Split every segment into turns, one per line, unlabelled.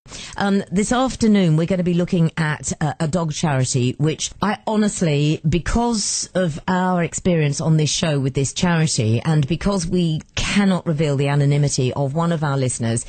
This afternoon, we're going to be looking at a dog charity, which I honestly, because of our experience on this show with this charity, and because we cannot reveal the anonymity of one of our listeners,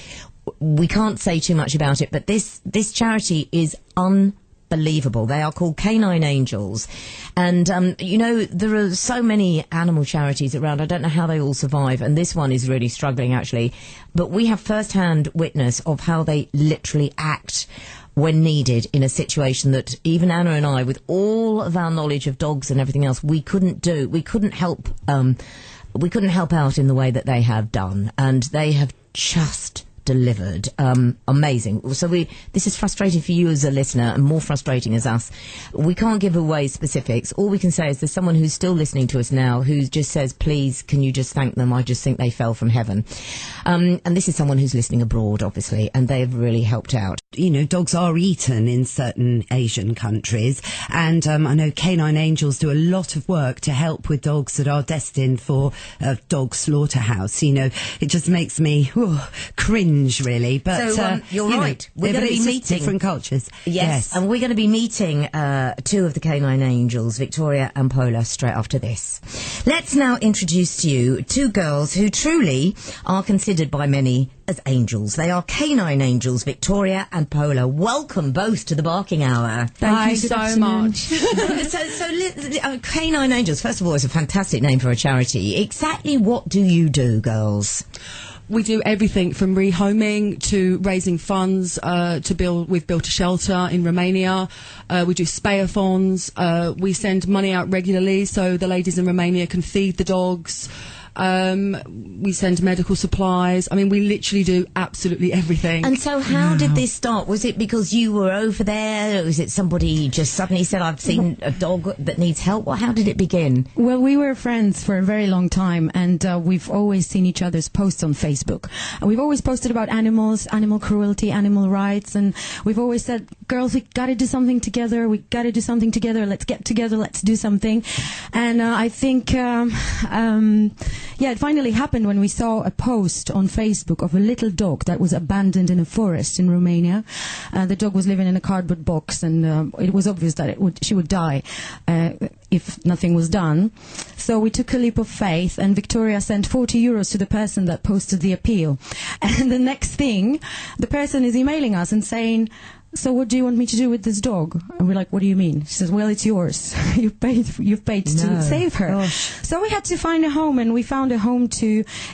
we can't say too much about it, but this charity is unbelievable. They are called K-9 Angels. And, there are so many animal charities around. I don't know how they all survive. And this one is really struggling, actually. But we have first-hand witness of how they literally act when needed in a situation that even Anna and I, with all of our knowledge of dogs and everything else, we couldn't do. We couldn't help out in the way that they have done. And they have just delivered. Amazing. So this is frustrating for you as a listener and more frustrating as us. We can't give away specifics. All we can say is there's someone who's still listening to us now who just says, please, can you just thank them? I just think they fell from heaven. And this is someone who's listening abroad, obviously, and they've really helped out.
Dogs are eaten in certain Asian countries. And I know K-9 Angels do a lot of work to help with dogs that are destined for a dog slaughterhouse. It just makes me cringe, really. But
so, you're right. We're going to be meeting
different cultures.
Yes, and we're going to be meeting two of the K-9 Angels, Victoria and Paula, straight after this. Let's now introduce to you two girls who truly are considered by many as angels. They are K-9 Angels, Victoria and Paula. Welcome both to the Barking Hour.
Thank you so much.
So K-9 Angels, first of all, is a fantastic name for a charity. Exactly what do you do, girls?
We do everything from rehoming to raising funds we've built a shelter in Romania. We do spay-a-thons. We send money out regularly so the ladies in Romania can feed the dogs. We send medical supplies. I mean, we literally do absolutely everything.
And so how did this start? Was it because you were over there? Or was it somebody just suddenly said, I've seen a dog that needs help? Well, how did it begin?
Well, we were friends for a very long time, and we've always seen each other's posts on Facebook. And we've always posted about animals, animal cruelty, animal rights, and we've always said, girls, we got to do something together. Let's get together. Let's do something. And I think it finally happened when we saw a post on Facebook of a little dog that was abandoned in a forest in Romania. The dog was living in a cardboard box, and it was obvious that she would die if nothing was done. So we took a leap of faith, and Victoria sent 40 euros to the person that posted the appeal. And the next thing, the person is emailing us and saying, so what do you want me to do with this dog? And we're like, what do you mean? She says, well, it's yours. You've paid to save her. Gosh. So we had to find a home, and we found a home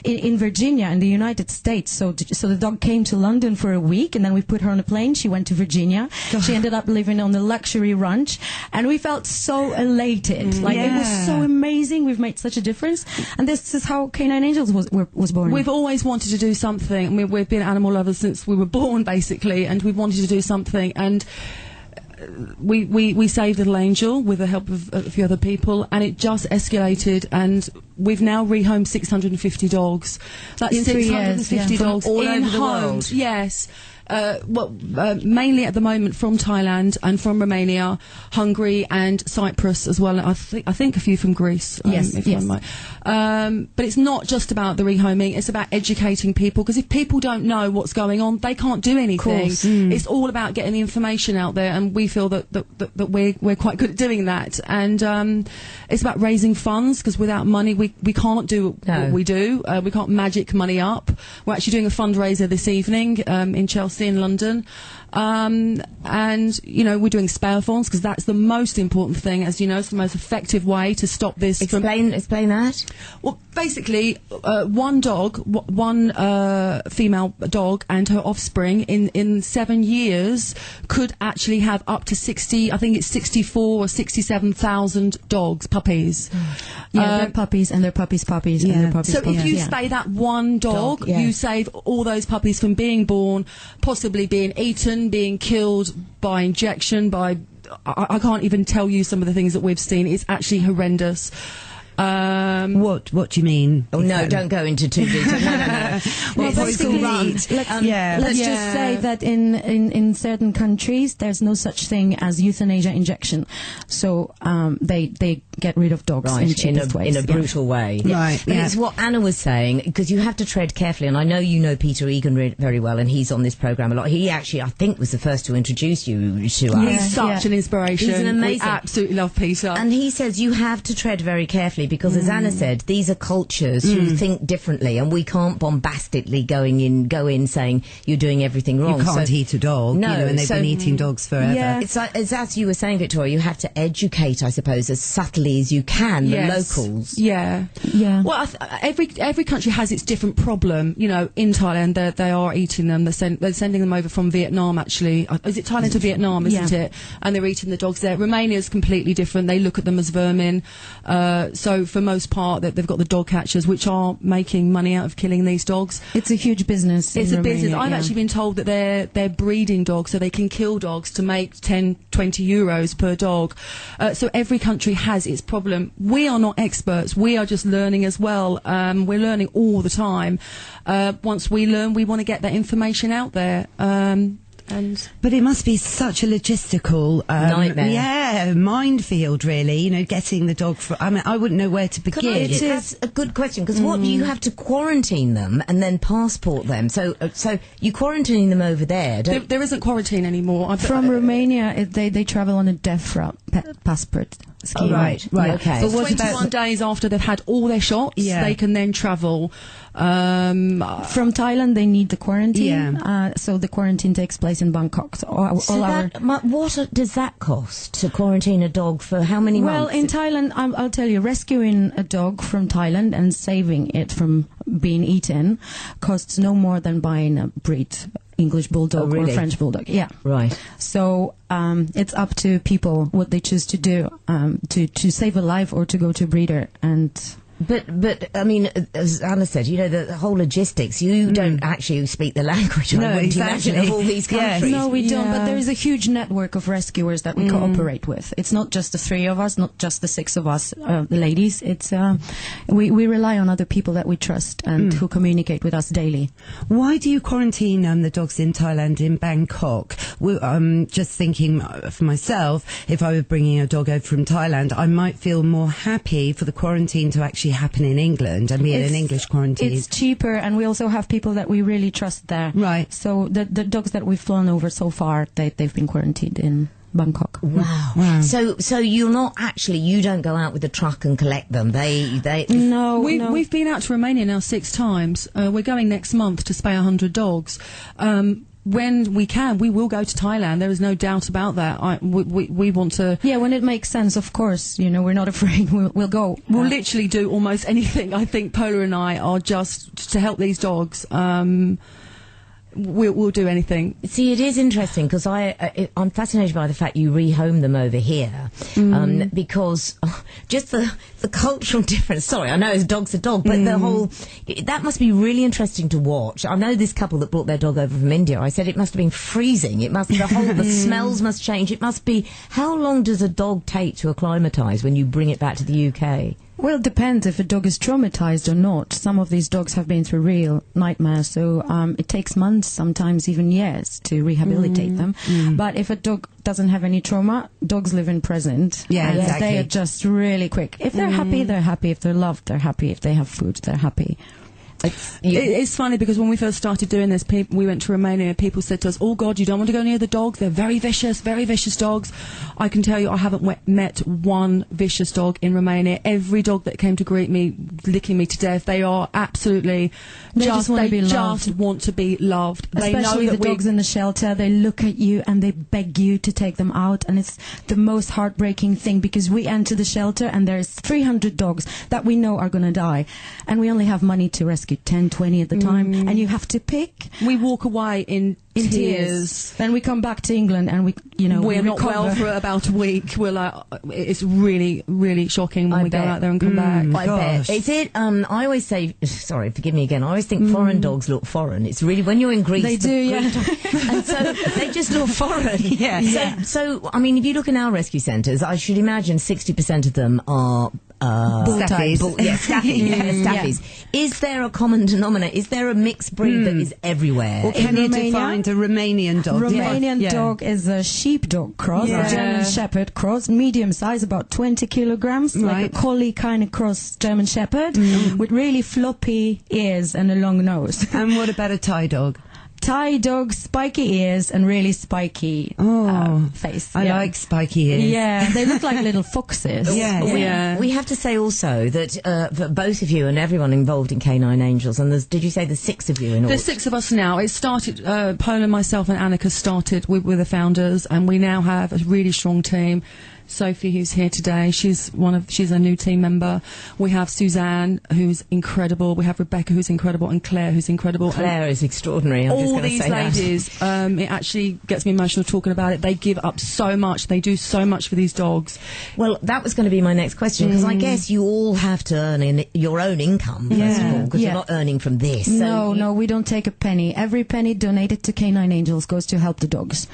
in Virginia in the United States. So the dog came to London for a week, and then we put her on a plane. She went to Virginia. She ended up living on the luxury ranch, and we felt so elated. It was so amazing. We've made such a difference. And this is how K-9 Angels was born.
We've always wanted to do something. I mean, we've been animal lovers since we were born, basically, and we've wanted to do something. And we saved Little Angel with the help of a few other people, and it just escalated, and we've now rehomed 650 dogs. That's
in
650 dogs
all
in
over the
homes.
world.
Yes. Mainly at the moment from Thailand and from Romania, Hungary and Cyprus as well. I think a few from Greece.
Yes.
But it's not just about the rehoming, it's about educating people, because if people don't know what's going on, they can't do anything. It's all about getting the information out there, and we feel that we're quite good at doing that. And it's about raising funds, because without money we can't do what we do. We can't magic money up. We're actually doing a fundraiser this evening in Chelsea in London, and we're doing spay-a-thons, because that's the most important thing. As you know, it's the most effective way to stop this.
Explain that.
Well, basically, one female dog and her offspring in 7 years could actually have up to 64 or 67,000 dogs, puppies.
They're puppies, and they're puppies, and they're puppies.
So if you spay that one dog, you save all those puppies from being born, possibly being eaten, being killed by injection, I can't even tell you some of the things that we've seen. It's actually horrendous.
What do you mean?
Oh no, don't go into too detail. No.
Well, basically, let's just say that in certain countries there's no such thing as euthanasia injection, so they get rid of dogs in cheapest ways.
In a brutal way.
Right.
But it's what Anna was saying, because you have to tread carefully, and I know you know Peter Egan very well, and he's on this programme a lot. He actually, I think, was the first to introduce you to us.
He's such an inspiration.
He's an amazing.
We absolutely love Peter.
And he says you have to tread very carefully, because as Anna said, these are cultures who think differently, and we can't bombastically go in saying you're doing everything wrong.
You can't eat a dog,
no,
and they've been eating dogs forever.
Yeah. It's like, as you were saying, Victoria, you have to educate, I suppose, as subtly as you can, the locals.
Yeah. Well, every country has its different problem. You know, in Thailand, they are eating them. They're sending them over from Vietnam, actually. Is it Thailand to Vietnam, isn't it? And they're eating the dogs there. Romania is completely different. They look at them as vermin. So for most part, they've got the dog catchers, which are making money out of killing these dogs.
It's a huge business.
It's a
Romania,
business. I've actually been told that they're breeding dogs, so they can kill dogs to make 10, 20 euros per dog. So every country has its problem. We are not experts. We are just learning as well. We're learning all the time. Once we learn, we want to get that information out there.
But it must be such a logistical
nightmare.
Minefield, really. You know, getting the dog. I wouldn't know where to begin.
That's a good question, because what you have to quarantine them and then passport them. So you quarantine them over there.
There isn't quarantine anymore.
From Romania, they travel on a death route passport scheme.
Oh, right. Okay.
So 21 days after they've had all their shots, they can then travel.
From Thailand, they need the quarantine. So the quarantine takes place in Bangkok.
What does that cost to quarantine a dog for how many months?
Well, in Thailand, I'll tell you, rescuing a dog from Thailand and saving it from being eaten costs no more than buying a breed. English Bulldog or French Bulldog. Yeah.
Right.
So it's up to people what they choose to do to save a life or to go to a breeder.
But I mean, as Anna said, you know, the whole logistics, you don't actually speak the language, I wouldn't imagine, of all these countries.
No, we don't, but there is a huge network of rescuers that we cooperate with. It's not just the three of us, not just the six of us, the ladies. It's we rely on other people that we trust and who communicate with us daily.
Why do you quarantine the dogs in Thailand, in Bangkok? I'm just thinking for myself, if I were bringing a dog over from Thailand, I might feel more happy for the quarantine to actually happen in England and be in an English quarantine.
It's cheaper, and we also have people that we really trust there.
Right.
So the dogs that we've flown over so far, they've been quarantined in Bangkok.
Wow. So you're not actually, you don't go out with a truck and collect them.
No.
We've been out to Romania now 6 times. We're going next month to spay 100 dogs. When we can, we will go to Thailand. There is no doubt about that. We want to...
Yeah, when it makes sense, of course. You know, we're not afraid. We'll go.
We'll literally do almost anything. I think Pola and I are just to help these dogs. We'll do anything.
See, it is interesting, because I'm fascinated by the fact you rehome them over here, because just the cultural difference. Sorry, I know a dog's a dog, but the whole, that must be really interesting to watch. I know this couple that brought their dog over from India. I said it must have been freezing. It must, the smells must change. It must be, how long does a dog take to acclimatise when you bring it back to the UK?
Well, it depends if a dog is traumatized or not. Some of these dogs have been through real nightmares, so it takes months, sometimes even years, to rehabilitate them. But if a dog doesn't have any trauma, dogs live in present.
Yeah,
and
exactly.
they adjust really quick. If they're happy, they're happy. If they're loved, they're happy. If they have food, they're happy.
It's funny, because when we first started doing this, we went to Romania, people said to us, oh God, you don't want to go near the dogs, they're very vicious dogs. I can tell you, I haven't met one vicious dog in Romania. Every dog that came to greet me, licking me to death, they are absolutely
they just want to be
loved.
Especially
they know
the dogs in the shelter, they look at you and they beg you to take them out, and it's the most heartbreaking thing, because we enter the shelter and there's 300 dogs that we know are going to die, and we only have money to rescue 10, 20 at the time, and you have to pick.
We walk away in tears.
Then we come back to England and we're
not well for about a week. We're like, it's really, really shocking when we go out there and come back.
I bet. Is it, I always say, sorry, forgive me again, I always think foreign dogs look foreign. It's really, when you're in Greece,
they do, yeah.
And so they just look foreign.
Yeah.
So, I mean, if you look in our rescue centres, I should imagine 60% of them are
Staffies.
Staffies. Is there a common denominator? Is there a mixed breed that is everywhere?
Or can you
Romania?
find a Romanian dog?
Romanian dog is a sheepdog cross, a German Shepherd cross, medium size, about 20 kilograms, like a collie kind of cross German Shepherd, with really floppy ears and a long nose.
And what about a Thai dog?
Thai dog, spiky ears and really spiky face.
I like spiky ears.
Yeah, they look like little foxes.
We have to say also that for both of you and everyone involved in K-9 Angels, and did you say there's 6 of you in all?
There's 6 of us now. It started, Paula, myself and Annika started with the founders, and we now have a really strong team. Sophie, who's here today, she's a new team member. We have Suzanne, who's incredible. We have Rebecca, who's incredible, and Claire, who's incredible.
Claire is extraordinary.
All these ladies, it actually gets me emotional talking about it. They give up so much. They do so much for these dogs.
Well, that was going to be my next question, because I guess you all have to earn your own income, first of all, because you're not earning from this.
No, we don't take a penny. Every penny donated to K-9 Angels goes to help the dogs.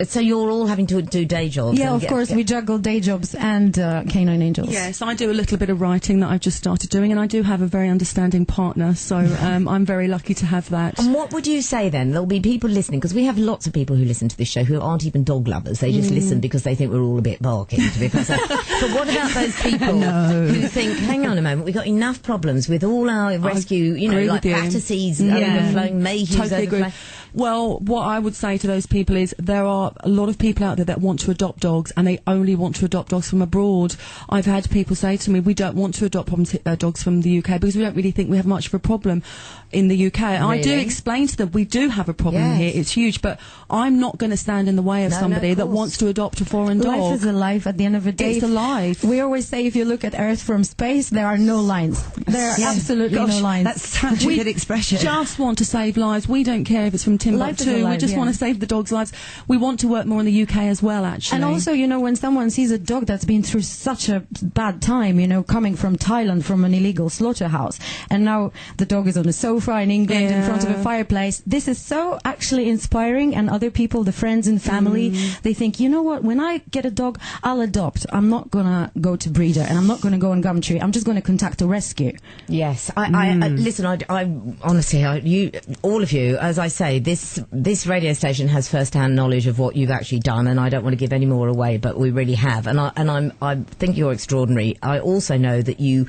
So you're all having to do day jobs?
Yeah, of course, we juggle day jobs and K-9 Angels.
Yes, I do a little bit of writing that I've just started doing, and I do have a very understanding partner, so I'm very lucky to have that.
And what would you say then? There'll be people listening, because we have lots of people who listen to this show who aren't even dog lovers. They just listen because they think we're all a bit barking, to be fair. But what about those people who think, hang on a moment, we've got enough problems with all our rescue, like Batterseas overflowing, Mayhew's overflowing.
Well, what I would say to those people is there are a lot of people out there that want to adopt dogs, and they only want to adopt dogs from abroad. I've had people say to me, we don't want to adopt dogs from the UK because we don't really think we have much of a problem in the UK. And I do explain to them, we do have a problem here, it's huge, but I'm not going to stand in the way of somebody that wants to adopt a foreign dog.
Life is a life at the end of the day.
It's a life.
We always say, if you look at Earth from space, there are no lines. There are absolutely no lines.
That's such a good expression.
We just want to save lives. We don't care if it's from Timbuktu. We just want to save the dogs' lives. We want to work more in the UK as well, actually.
And also, when someone sees a dog that's been through such a bad time, coming from Thailand, from an illegal slaughterhouse, and now the dog is on a sofa in England in front of a fireplace, this is so actually inspiring. And other people, the friends and family, they think, you know what, when I get a dog, I'll adopt. I'm not going to go to breeder, and I'm not going to go on Gumtree. I'm just going to contact a rescue.
Yes. I listen, I honestly, you, all of you, as I say, this radio station has first-hand knowledge of what you've actually done, and I don't want to give any more away, but we really have. And I think you're extraordinary. I also know that you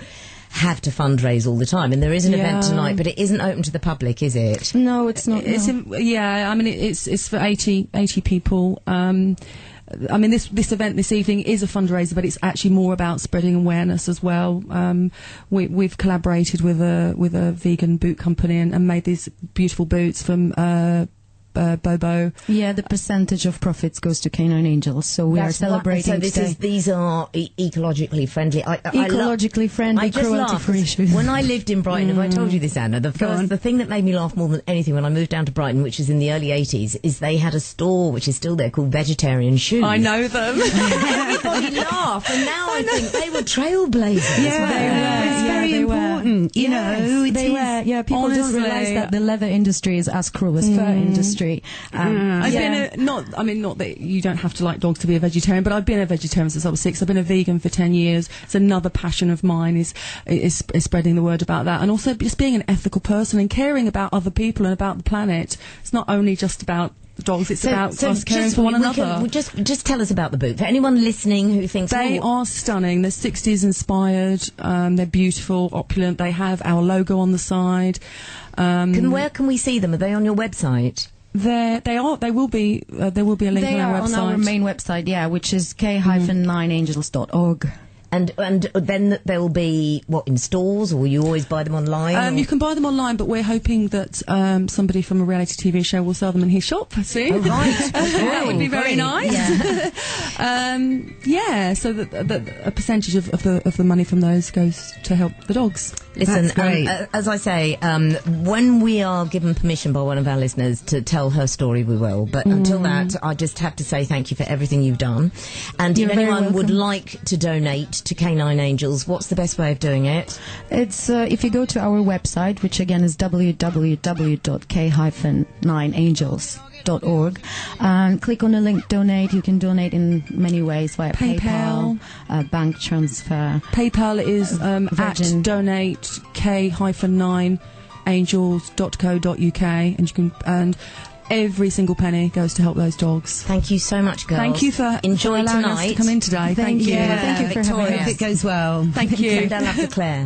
have to fundraise all the time, and there is an event tonight, but it isn't open to the public, is it?
No, it's not.
It's for 80 people. This event this evening is a fundraiser, but it's actually more about spreading awareness as well. We've collaborated with a vegan boot company and made these beautiful boots from Bobo.
Yeah, the percentage of profits goes to K-9 Angels, so we are celebrating today.
These are ecologically friendly.
Ecologically friendly, cruelty-free.
When I lived in Brighton, have I told you this, Anna? The thing that made me laugh more than anything when I moved down to Brighton, which is in the early 80s, is they had a store, which is still there, called Vegetarian Shoes.
I know them.
Everybody laughed, and now I think they were trailblazers.
Yeah, it's very important.
They were. Yeah, people don't realise that the leather industry is as cruel as fur industry.
Not that you don't have to like dogs to be a vegetarian, but I've been a vegetarian since I was 6. I've been a vegan for 10 years. It's another passion of mine is spreading the word about that, and also just being an ethical person and caring about other people and about the planet. It's not only just about dogs, it's about us caring for one another.
Just tell us about the boot. For anyone listening who thinks...
They are stunning. They're 60s inspired. They're beautiful, opulent. They have our logo on the side.
Where can we see them? Are they on your website?
There will be a link on our website.
They are on our main website, which is k-9angels.org.
And then there will be, in stores, or will you always buy them online?
You can buy them online, but we're hoping that somebody from a reality TV show will sell them in his shop soon.
Oh, right.
That would be very nice.
Yeah.
So that a percentage of the money from those goes to help the dogs.
Listen, as I say, when we are given permission by one of our listeners to tell her story, we will. But until that, I just have to say thank you for everything you've done. And if anyone would like to donate to K-9 Angels, what's the best way of doing it?
It's if you go to our website, which again is www.k-9angels.org, and click on the link donate. You can donate in many ways via PayPal, bank transfer.
PayPal is at donate k-9angels.co.uk, and you can, and every single penny goes to help those dogs.
Thank you so much, girls.
Thank you for
enjoy
allowing
tonight.
us to come in today. Thank you.
Thank you for
Victoria.
having us.
Hope it goes well.
Thank you.
Send our love to Claire.